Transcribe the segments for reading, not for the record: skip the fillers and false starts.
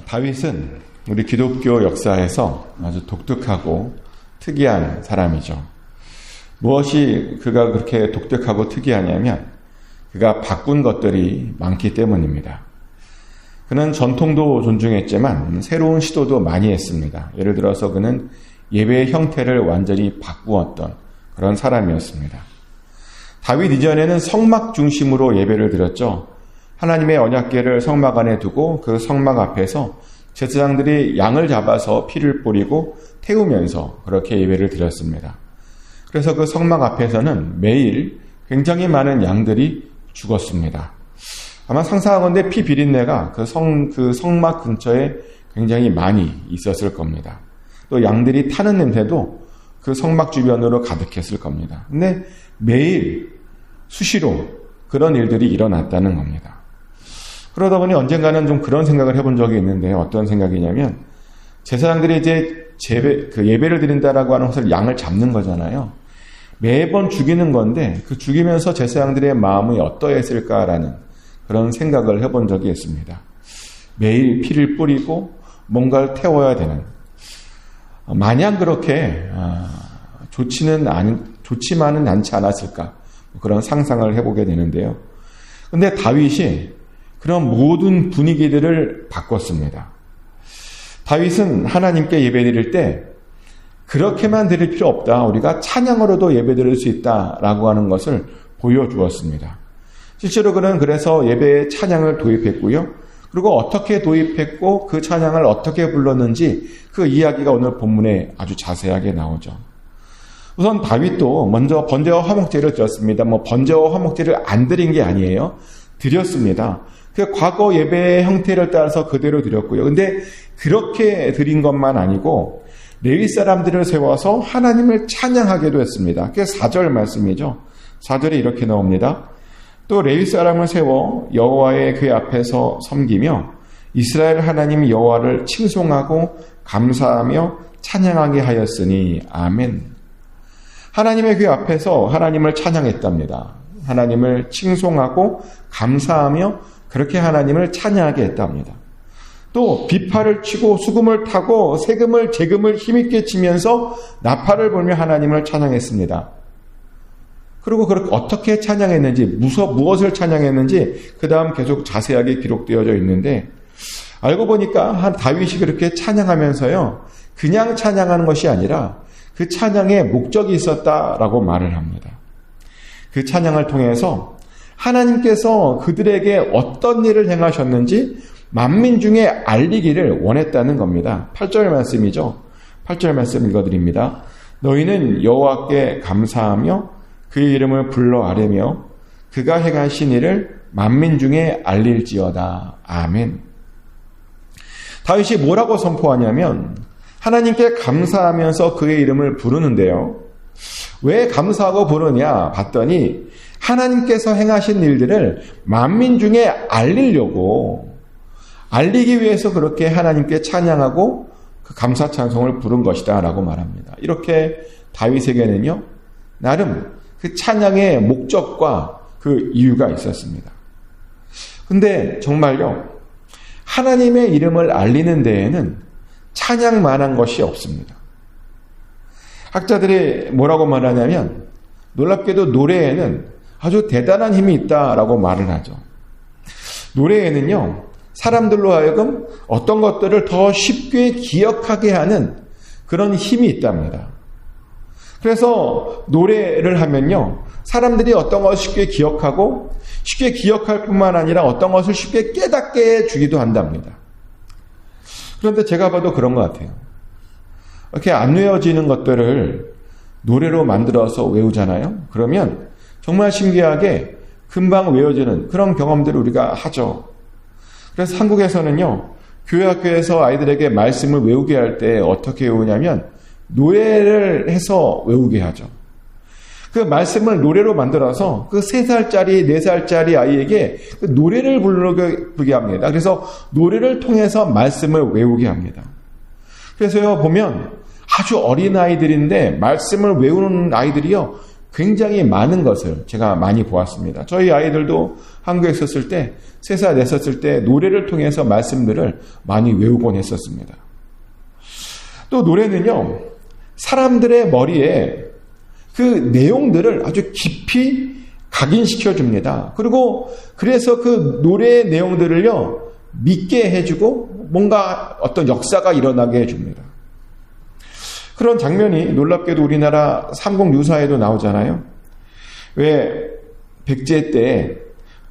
다윗은 우리 기독교 역사에서 아주 독특하고 특이한 사람이죠. 무엇이 그가 그렇게 독특하고 특이하냐면 그가 바꾼 것들이 많기 때문입니다. 그는 전통도 존중했지만 새로운 시도도 많이 했습니다. 예를 들어서 그는 예배의 형태를 완전히 바꾸었던 그런 사람이었습니다. 다윗 이전에는 성막 중심으로 예배를 드렸죠. 하나님의 언약궤를 성막 안에 두고 그 성막 앞에서 제사장들이 양을 잡아서 피를 뿌리고 태우면서 그렇게 예배를 드렸습니다. 그래서 그 성막 앞에서는 매일 굉장히 많은 양들이 죽었습니다. 아마 상상하건대 피 비린내가 그 성막 근처에 굉장히 많이 있었을 겁니다. 또 양들이 타는 냄새도 그 성막 주변으로 가득했을 겁니다. 근데 매일 수시로 그런 일들이 일어났다는 겁니다. 그러다 보니 언젠가는 좀 그런 생각을 해본 적이 있는데 어떤 생각이냐면 제사장들이 이제 예배를 드린다라고 하는 것을 양을 잡는 거잖아요. 매번 죽이는 건데 그 죽이면서 제사장들의 마음이 어떠했을까라는 그런 생각을 해본 적이 있습니다. 매일 피를 뿌리고 뭔가를 태워야 되는 마냥 그렇게 좋지만은 않지 않았을까 그런 상상을 해보게 되는데요. 근데 다윗이 그런 모든 분위기들을 바꿨습니다. 다윗은 하나님께 예배드릴 때 그렇게만 드릴 필요 없다. 우리가 찬양으로도 예배드릴 수 있다라고 하는 것을 보여주었습니다. 실제로 그는 그래서 예배에 찬양을 도입했고요. 그리고 어떻게 도입했고 그 찬양을 어떻게 불렀는지 그 이야기가 오늘 본문에 아주 자세하게 나오죠. 우선 다윗도 먼저 번제와 화목제를 드렸습니다. 번제와 화목제를 안 드린 게 아니에요. 드렸습니다. 그 과거 예배의 형태를 따라서 그대로 드렸고요. 근데 그렇게 드린 것만 아니고 레위 사람들을 세워서 하나님을 찬양하게도 했습니다. 그게 4절 말씀이죠. 4절에 이렇게 나옵니다. 또 레위 사람을 세워 여호와의 그 앞에서 섬기며 이스라엘 하나님 여호와를 칭송하고 감사하며 찬양하게 하였으니 아멘. 하나님의 그 앞에서 하나님을 찬양했답니다. 하나님을 칭송하고 감사하며 그렇게 하나님을 찬양하게 했답니다. 또 비파를 치고 수금을 타고 세금을 재금을 힘있게 치면서 나팔을 불며 하나님을 찬양했습니다. 그리고 그렇게 어떻게 찬양했는지 무엇을 찬양했는지 그 다음 계속 자세하게 기록되어져 있는데 알고 보니까 다윗이 그렇게 찬양하면서요 그냥 찬양하는 것이 아니라 그 찬양에 목적이 있었다라고 말을 합니다. 그 찬양을 통해서 하나님께서 그들에게 어떤 일을 행하셨는지 만민 중에 알리기를 원했다는 겁니다. 8절 말씀이죠. 8절 말씀 읽어드립니다. 너희는 여호와께 감사하며 그의 이름을 불러 아뢰며 그가 행하신 일을 만민 중에 알릴지어다. 아멘. 다윗이 뭐라고 선포하냐면 하나님께 감사하면서 그의 이름을 부르는데요. 왜 감사하고 부르냐 봤더니 하나님께서 행하신 일들을 만민 중에 알리기 위해서 그렇게 하나님께 찬양하고 그 감사 찬송을 부른 것이다 라고 말합니다. 이렇게 다윗에게는요 나름 그 찬양의 목적과 그 이유가 있었습니다. 근데 정말요 하나님의 이름을 알리는 데에는 찬양만한 것이 없습니다. 학자들이 뭐라고 말하냐면 놀랍게도 노래에는 아주 대단한 힘이 있다라고 말을 하죠. 노래에는요 사람들로 하여금 어떤 것들을 더 쉽게 기억하게 하는 그런 힘이 있답니다. 그래서 노래를 하면요 사람들이 어떤 것을 쉽게 기억하고 쉽게 기억할 뿐만 아니라 어떤 것을 쉽게 깨닫게 해주기도 한답니다. 그런데 제가 봐도 그런 것 같아요. 이렇게 안 외워지는 것들을 노래로 만들어서 외우잖아요. 그러면 정말 신기하게 금방 외워지는 그런 경험들을 우리가 하죠. 그래서 한국에서는요 교회 학교에서 아이들에게 말씀을 외우게 할 때 어떻게 외우냐면 노래를 해서 외우게 하죠. 그 말씀을 노래로 만들어서 그 3살짜리 4살짜리 아이에게 그 노래를 부르게 합니다. 그래서 노래를 통해서 말씀을 외우게 합니다. 그래서요 보면 아주 어린 아이들인데 말씀을 외우는 아이들이요 굉장히 많은 것을 제가 많이 보았습니다. 저희 아이들도 한국에 있었을 때, 3살, 4살 때 노래를 통해서 말씀들을 많이 외우곤 했었습니다. 또 노래는요, 사람들의 머리에 그 내용들을 아주 깊이 각인시켜 줍니다. 그리고 그래서 그 노래의 내용들을요, 믿게 해주고 뭔가 어떤 역사가 일어나게 해줍니다. 그런 장면이 놀랍게도 우리나라 삼국유사에도 나오잖아요. 왜 백제 때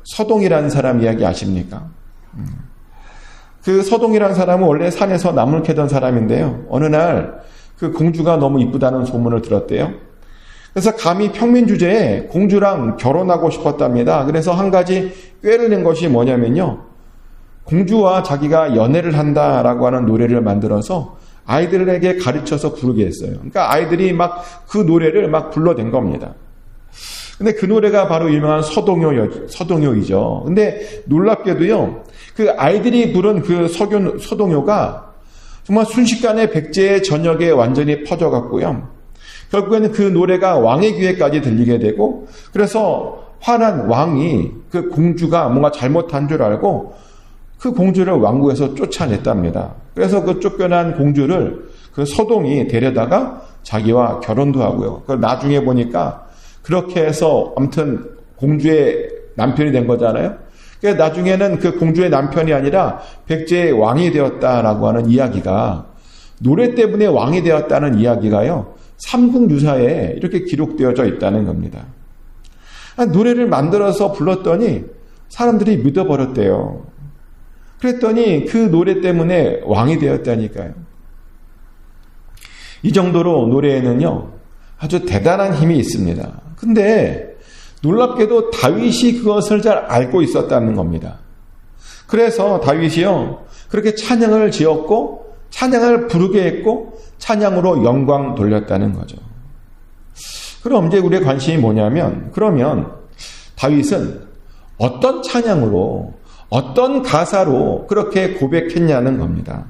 서동이라는 사람 이야기 아십니까? 그 서동이라는 사람은 원래 산에서 나무를 캐던 사람인데요. 어느 날 그 공주가 너무 이쁘다는 소문을 들었대요. 그래서 감히 평민 주제에 공주랑 결혼하고 싶었답니다. 그래서 한 가지 꾀를 낸 것이 뭐냐면요, 공주와 자기가 연애를 한다라고 하는 노래를 만들어서 아이들에게 가르쳐서 부르게 했어요. 그러니까 아이들이 막 그 노래를 막 불러댄 겁니다. 근데 그 노래가 바로 유명한 서동요이죠. 근데 놀랍게도요, 그 아이들이 부른 그 서동요가 정말 순식간에 백제의 전역에 완전히 퍼져갔고요. 결국에는 그 노래가 왕의 귀에까지 들리게 되고, 그래서 화난 왕이 그 공주가 뭔가 잘못한 줄 알고 그 공주를 왕궁에서 쫓아냈답니다. 그래서 그 쫓겨난 공주를 그 서동이 데려다가 자기와 결혼도 하고요. 그걸 나중에 보니까 그렇게 해서 아무튼 공주의 남편이 된 거잖아요. 그러니까 나중에는 그 공주의 남편이 아니라 백제의 왕이 되었다라고 하는 이야기가, 노래 때문에 왕이 되었다는 이야기가요, 삼국유사에 이렇게 기록되어져 있다는 겁니다. 노래를 만들어서 불렀더니 사람들이 믿어버렸대요. 그랬더니 그 노래 때문에 왕이 되었다니까요. 이 정도로 노래에는요, 아주 대단한 힘이 있습니다. 근데 놀랍게도 다윗이 그것을 잘 알고 있었다는 겁니다. 그래서 다윗이요, 그렇게 찬양을 지었고 찬양을 부르게 했고 찬양으로 영광 돌렸다는 거죠. 그럼 이제 우리의 관심이 뭐냐면, 그러면 다윗은 어떤 찬양으로, 어떤 가사로 그렇게 고백했냐는 겁니다.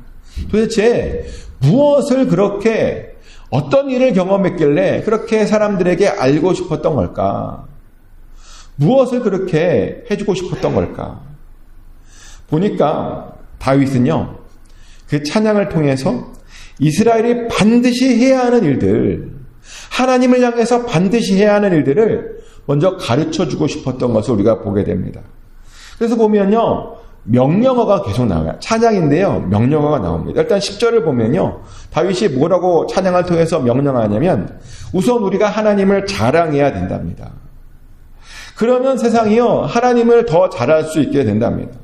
도대체 무엇을 그렇게, 어떤 일을 경험했길래 그렇게 사람들에게 알고 싶었던 걸까? 무엇을 그렇게 해주고 싶었던 걸까? 보니까 다윗은요, 그 찬양을 통해서 이스라엘이 반드시 해야 하는 일들, 하나님을 향해서 반드시 해야 하는 일들을 먼저 가르쳐주고 싶었던 것을 우리가 보게 됩니다. 그래서 보면요, 명령어가 계속 나와요. 찬양인데요, 명령어가 나옵니다. 일단 10절을 보면요, 다윗이 뭐라고 찬양을 통해서 명령하냐면, 우선 우리가 하나님을 자랑해야 된답니다. 그러면 세상이요, 하나님을 더 잘할 수 있게 된답니다.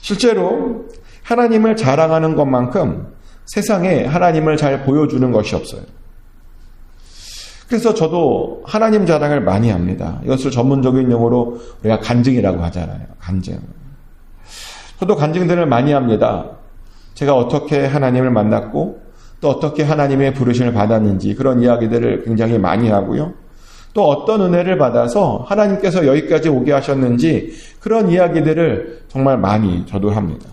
실제로 하나님을 자랑하는 것만큼 세상에 하나님을 잘 보여주는 것이 없어요. 그래서 저도 하나님 자랑을 많이 합니다. 이것을 전문적인 용어로 우리가 간증이라고 하잖아요. 간증. 저도 간증들을 많이 합니다. 제가 어떻게 하나님을 만났고 또 어떻게 하나님의 부르심을 받았는지 그런 이야기들을 굉장히 많이 하고요. 또 어떤 은혜를 받아서 하나님께서 여기까지 오게 하셨는지 그런 이야기들을 정말 많이 저도 합니다.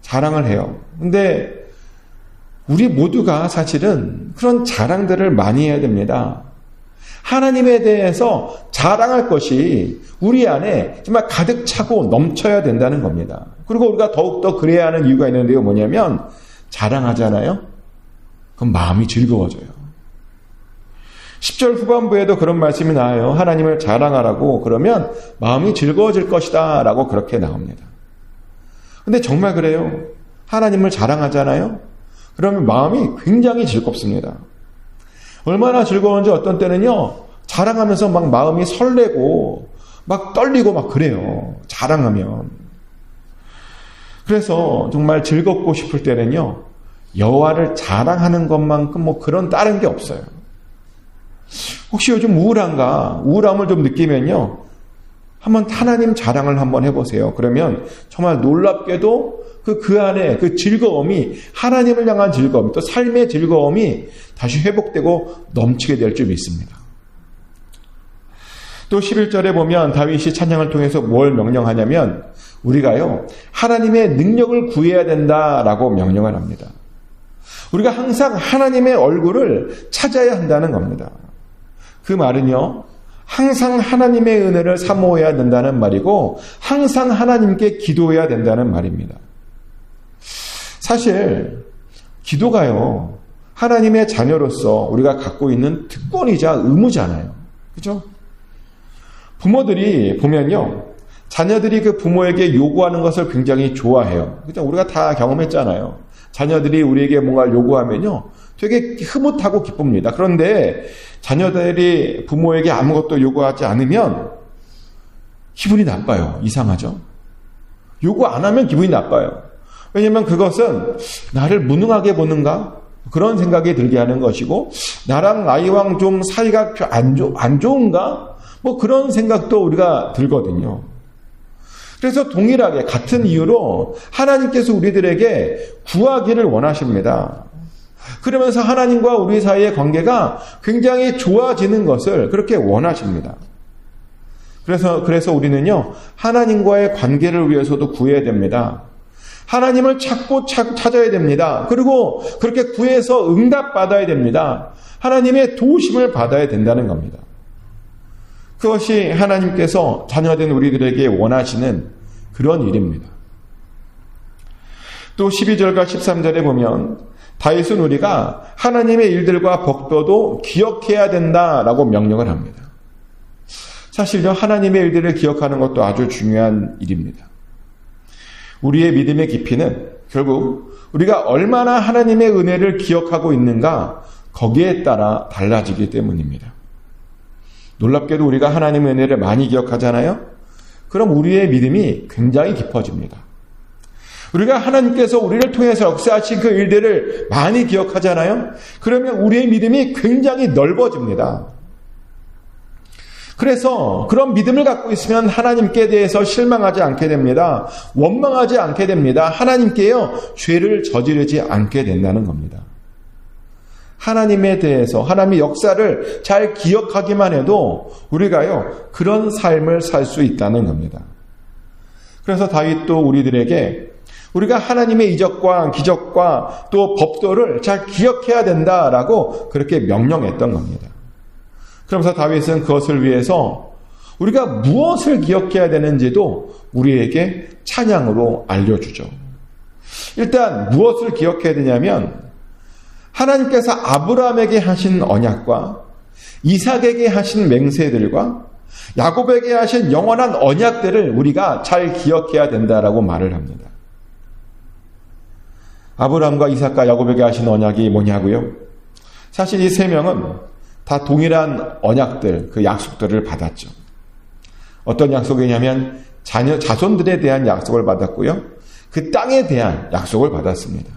자랑을 해요. 근데 우리 모두가 사실은 그런 자랑들을 많이 해야 됩니다. 하나님에 대해서 자랑할 것이 우리 안에 정말 가득 차고 넘쳐야 된다는 겁니다. 그리고 우리가 더욱더 그래야 하는 이유가 있는데요. 뭐냐면 자랑하잖아요. 그럼 마음이 즐거워져요. 10절 후반부에도 그런 말씀이 나와요. 하나님을 자랑하라고, 그러면 마음이 즐거워질 것이다 라고 그렇게 나옵니다. 근데 정말 그래요. 하나님을 자랑하잖아요. 그러면 마음이 굉장히 즐겁습니다. 얼마나 즐거운지 어떤 때는요, 자랑하면서 막 마음이 설레고 막 떨리고 막 그래요. 자랑하면. 그래서 정말 즐겁고 싶을 때는요, 여호와를 자랑하는 것만큼 뭐 그런 다른 게 없어요. 혹시 요즘 우울함을 좀 느끼면요, 한번 하나님 자랑을 한번 해보세요. 그러면 정말 놀랍게도 그 안에 그 즐거움이, 하나님을 향한 즐거움, 또 삶의 즐거움이 다시 회복되고 넘치게 될 줄 믿습니다. 또 11절에 보면 다윗이 찬양을 통해서 뭘 명령하냐면, 우리가요, 하나님의 능력을 구해야 된다라고 명령을 합니다. 우리가 항상 하나님의 얼굴을 찾아야 한다는 겁니다. 그 말은요, 항상 하나님의 은혜를 사모해야 된다는 말이고 항상 하나님께 기도해야 된다는 말입니다. 사실 기도가요, 하나님의 자녀로서 우리가 갖고 있는 특권이자 의무잖아요. 그죠? 부모들이 보면요, 자녀들이 그 부모에게 요구하는 것을 굉장히 좋아해요. 그죠? 우리가 다 경험했잖아요. 자녀들이 우리에게 뭔가를 요구하면요, 되게 흐뭇하고 기쁩니다. 그런데 자녀들이 부모에게 아무것도 요구하지 않으면 기분이 나빠요. 이상하죠? 요구 안 하면 기분이 나빠요. 왜냐하면 그것은 나를 무능하게 보는가? 그런 생각이 들게 하는 것이고, 나랑 아이랑 좀 사이가 안 좋은가? 뭐 그런 생각도 우리가 들거든요. 그래서 동일하게 같은 이유로 하나님께서 우리들에게 구하기를 원하십니다. 그러면서 하나님과 우리 사이의 관계가 굉장히 좋아지는 것을 그렇게 원하십니다. 그래서 우리는요, 하나님과의 관계를 위해서도 구해야 됩니다. 하나님을 찾아야 됩니다. 그리고 그렇게 구해서 응답받아야 됩니다. 하나님의 도우심을 받아야 된다는 겁니다. 그것이 하나님께서 자녀된 우리들에게 원하시는 그런 일입니다. 또 12절과 13절에 보면 다윗은 우리가 하나님의 일들과 법도도 기억해야 된다라고 명령을 합니다. 사실요, 하나님의 일들을 기억하는 것도 아주 중요한 일입니다. 우리의 믿음의 깊이는 결국 우리가 얼마나 하나님의 은혜를 기억하고 있는가, 거기에 따라 달라지기 때문입니다. 놀랍게도 우리가 하나님의 은혜를 많이 기억하잖아요? 그럼 우리의 믿음이 굉장히 깊어집니다. 우리가 하나님께서 우리를 통해서 역사하신 그 일들을 많이 기억하잖아요? 그러면 우리의 믿음이 굉장히 넓어집니다. 그래서 그런 믿음을 갖고 있으면 하나님께 대해서 실망하지 않게 됩니다. 원망하지 않게 됩니다. 하나님께요, 죄를 저지르지 않게 된다는 겁니다. 하나님에 대해서, 하나님의 역사를 잘 기억하기만 해도 우리가요, 그런 삶을 살 수 있다는 겁니다. 그래서 다윗도 우리들에게 우리가 하나님의 이적과 기적과 또 법도를 잘 기억해야 된다라고 그렇게 명령했던 겁니다. 그러면서 다윗은 그것을 위해서 우리가 무엇을 기억해야 되는지도 우리에게 찬양으로 알려주죠. 일단 무엇을 기억해야 되냐면 하나님께서 아브라함에게 하신 언약과 이삭에게 하신 맹세들과 야곱에게 하신 영원한 언약들을 우리가 잘 기억해야 된다라고 말을 합니다. 아브라함과 이삭과 야곱에게 하신 언약이 뭐냐고요? 사실 이 세 명은 다 동일한 언약들, 그 약속들을 받았죠. 어떤 약속이냐면 자손들에 대한 약속을 받았고요. 그 땅에 대한 약속을 받았습니다.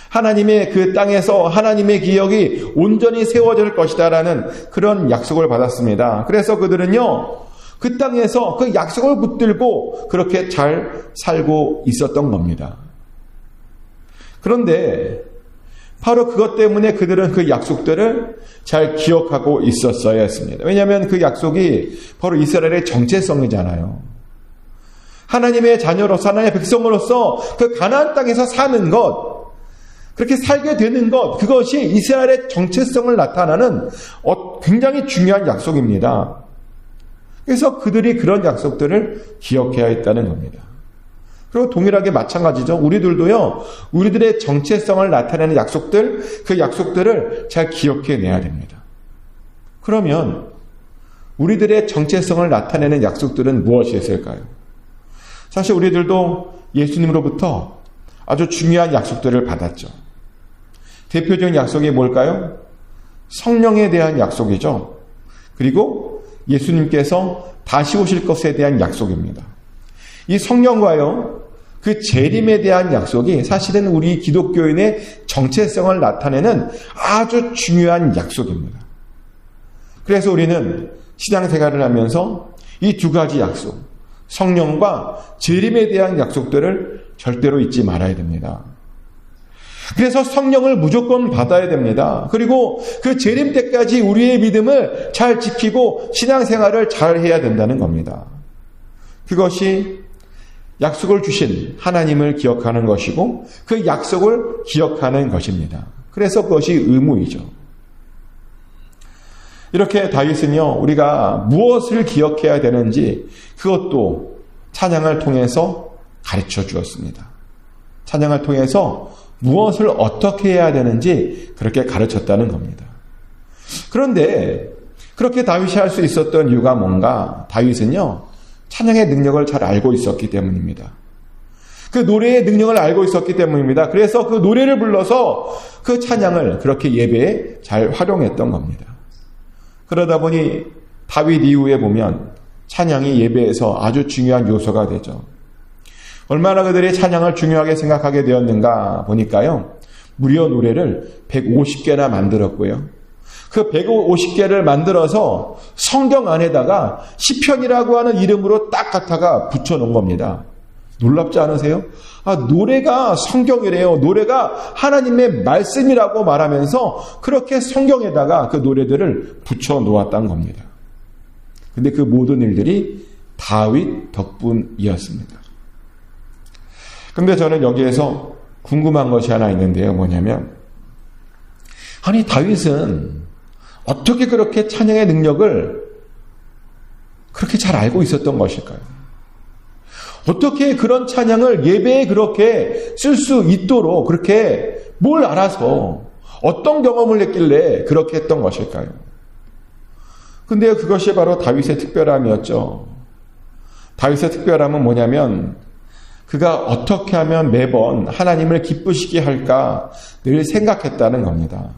하나님의 그 땅에서 하나님의 기억이 온전히 세워질 것이다라는 그런 약속을 받았습니다. 그래서 그들은요, 그 땅에서 그 약속을 붙들고 그렇게 잘 살고 있었던 겁니다. 그런데 바로 그것 때문에 그들은 그 약속들을 잘 기억하고 있었어야 했습니다. 왜냐하면 그 약속이 바로 이스라엘의 정체성이잖아요. 하나님의 자녀로서, 하나님의 백성으로서 그 가나안 땅에서 사는 것, 그렇게 살게 되는 것, 그것이 이스라엘의 정체성을 나타나는 굉장히 중요한 약속입니다. 그래서 그들이 그런 약속들을 기억해야 했다는 겁니다. 그리고 동일하게 마찬가지죠. 우리들도요, 우리들의 정체성을 나타내는 약속들, 그 약속들을 잘 기억해내야 됩니다. 그러면 우리들의 정체성을 나타내는 약속들은 무엇이 있을까요? 사실 우리들도 예수님으로부터 아주 중요한 약속들을 받았죠. 대표적인 약속이 뭘까요? 성령에 대한 약속이죠. 그리고 예수님께서 다시 오실 것에 대한 약속입니다. 이 성령과요, 그 재림에 대한 약속이 사실은 우리 기독교인의 정체성을 나타내는 아주 중요한 약속입니다. 그래서 우리는 신앙생활을 하면서 이 두 가지 약속, 성령과 재림에 대한 약속들을 절대로 잊지 말아야 됩니다. 그래서 성령을 무조건 받아야 됩니다. 그리고 그 재림 때까지 우리의 믿음을 잘 지키고 신앙생활을 잘 해야 된다는 겁니다. 그것이 약속을 주신 하나님을 기억하는 것이고 그 약속을 기억하는 것입니다. 그래서 그것이 의무이죠. 이렇게 다윗은요, 우리가 무엇을 기억해야 되는지 그것도 찬양을 통해서 가르쳐 주었습니다. 찬양을 통해서 무엇을 어떻게 해야 되는지 그렇게 가르쳤다는 겁니다. 그런데 그렇게 다윗이 할 수 있었던 이유가 뭔가? 다윗은요, 찬양의 능력을 잘 알고 있었기 때문입니다. 그 노래의 능력을 알고 있었기 때문입니다. 그래서 그 노래를 불러서 그 찬양을 그렇게 예배에 잘 활용했던 겁니다. 그러다 보니 다윗 이후에 보면 찬양이 예배에서 아주 중요한 요소가 되죠. 얼마나 그들이 찬양을 중요하게 생각하게 되었는가 보니까요, 무려 노래를 150개나 만들었고요. 그 150개를 만들어서 성경 안에다가 시편이라고 하는 이름으로 딱 갖다가 붙여놓은 겁니다. 놀랍지 않으세요? 노래가 성경이래요. 노래가 하나님의 말씀이라고 말하면서 그렇게 성경에다가 그 노래들을 붙여놓았다는 겁니다. 근데 그 모든 일들이 다윗 덕분이었습니다. 근데 저는 여기에서 궁금한 것이 하나 있는데요. 뭐냐면, 아니, 다윗은 어떻게 그렇게 찬양의 능력을 그렇게 잘 알고 있었던 것일까요? 어떻게 그런 찬양을 예배에 그렇게 쓸 수 있도록 그렇게 뭘 알아서 어떤 경험을 했길래 그렇게 했던 것일까요? 근데 그것이 바로 다윗의 특별함이었죠. 다윗의 특별함은 뭐냐면 그가 어떻게 하면 매번 하나님을 기쁘시게 할까 늘 생각했다는 겁니다.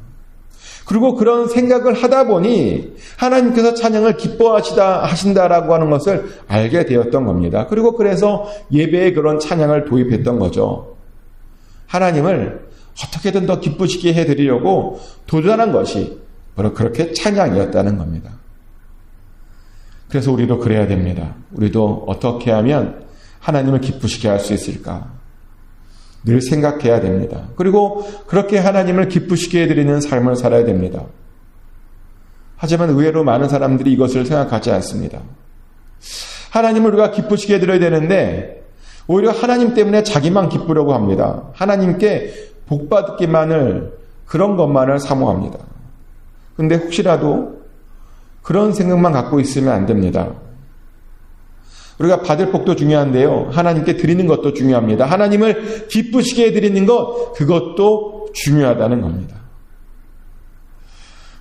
그리고 그런 생각을 하다 보니 하나님께서 찬양을 기뻐하신다라고 하는 것을 알게 되었던 겁니다. 그리고 그래서 예배에 그런 찬양을 도입했던 거죠. 하나님을 어떻게든 더 기쁘시게 해드리려고 도전한 것이 바로 그렇게 찬양이었다는 겁니다. 그래서 우리도 그래야 됩니다. 우리도 어떻게 하면 하나님을 기쁘시게 할 수 있을까? 늘 생각해야 됩니다. 그리고 그렇게 하나님을 기쁘시게 해드리는 삶을 살아야 됩니다. 하지만 의외로 많은 사람들이 이것을 생각하지 않습니다. 하나님을 우리가 기쁘시게 해드려야 되는데 오히려 하나님 때문에 자기만 기쁘려고 합니다. 하나님께 복받기만을, 그런 것만을 사모합니다. 근데 혹시라도 그런 생각만 갖고 있으면 안 됩니다. 우리가 받을 복도 중요한데요, 하나님께 드리는 것도 중요합니다. 하나님을 기쁘시게 해드리는 것, 그것도 중요하다는 겁니다.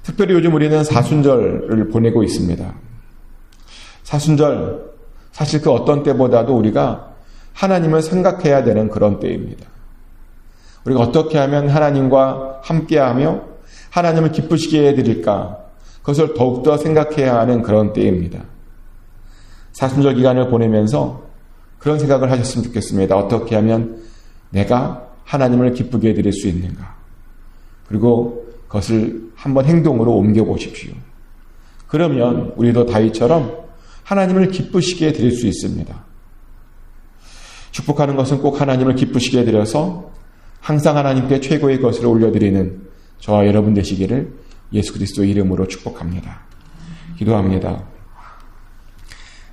특별히 요즘 우리는 사순절을 보내고 있습니다. 사순절, 사실 그 어떤 때보다도 우리가 하나님을 생각해야 되는 그런 때입니다. 우리가 어떻게 하면 하나님과 함께하며 하나님을 기쁘시게 해드릴까, 그것을 더욱더 생각해야 하는 그런 때입니다. 사순절 기간을 보내면서 그런 생각을 하셨으면 좋겠습니다. 어떻게 하면 내가 하나님을 기쁘게 해드릴 수 있는가. 그리고 그것을 한번 행동으로 옮겨보십시오. 그러면 우리도 다윗처럼 하나님을 기쁘시게 해드릴 수 있습니다. 축복하는 것은 꼭 하나님을 기쁘시게 해드려서 항상 하나님께 최고의 것을 올려드리는 저와 여러분 되시기를 예수 그리스도 이름으로 축복합니다. 기도합니다.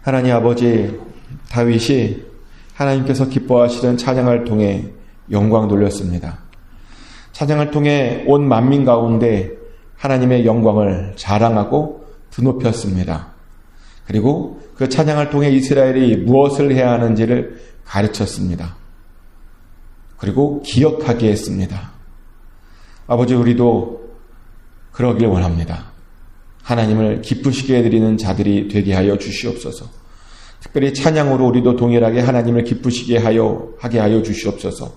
하나님 아버지, 다윗이 하나님께서 기뻐하시는 찬양을 통해 영광 돌렸습니다. 찬양을 통해 온 만민 가운데 하나님의 영광을 자랑하고 드높였습니다. 그리고 그 찬양을 통해 이스라엘이 무엇을 해야 하는지를 가르쳤습니다. 그리고 기억하게 했습니다. 아버지, 우리도 그러길 원합니다. 하나님을 기쁘시게 해드리는 자들이 되게 하여 주시옵소서. 특별히 찬양으로 우리도 동일하게 하나님을 기쁘시게 하게 하여 주시옵소서.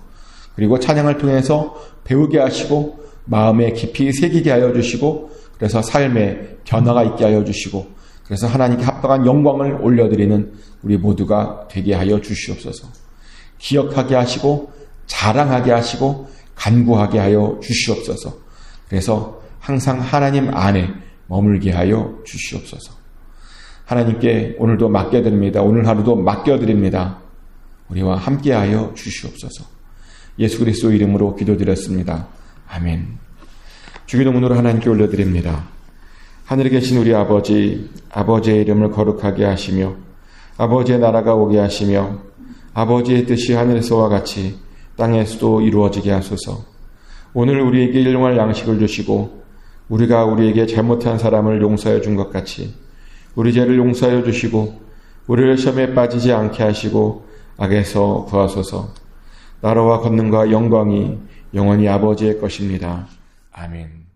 그리고 찬양을 통해서 배우게 하시고 마음에 깊이 새기게 하여 주시고, 그래서 삶에 변화가 있게 하여 주시고, 그래서 하나님께 합당한 영광을 올려드리는 우리 모두가 되게 하여 주시옵소서. 기억하게 하시고 자랑하게 하시고 간구하게 하여 주시옵소서. 그래서 항상 하나님 안에 머물게 하여 주시옵소서. 하나님께 오늘도 맡겨드립니다. 오늘 하루도 맡겨드립니다. 우리와 함께하여 주시옵소서. 예수 그리스도 이름으로 기도드렸습니다. 아멘. 주기도문으로 하나님께 올려드립니다. 하늘에 계신 우리 아버지, 아버지의 이름을 거룩하게 하시며 아버지의 나라가 오게 하시며 아버지의 뜻이 하늘에서와 같이 땅에서도 이루어지게 하소서. 오늘 우리에게 일용할 양식을 주시고 우리가 우리에게 잘못한 사람을 용서해 준 것 같이 우리 죄를 용서하여 주시고 우리를 시험에 빠지지 않게 하시고 악에서 구하소서. 나라와 권능과 영광이 영원히 아버지의 것입니다. 아멘.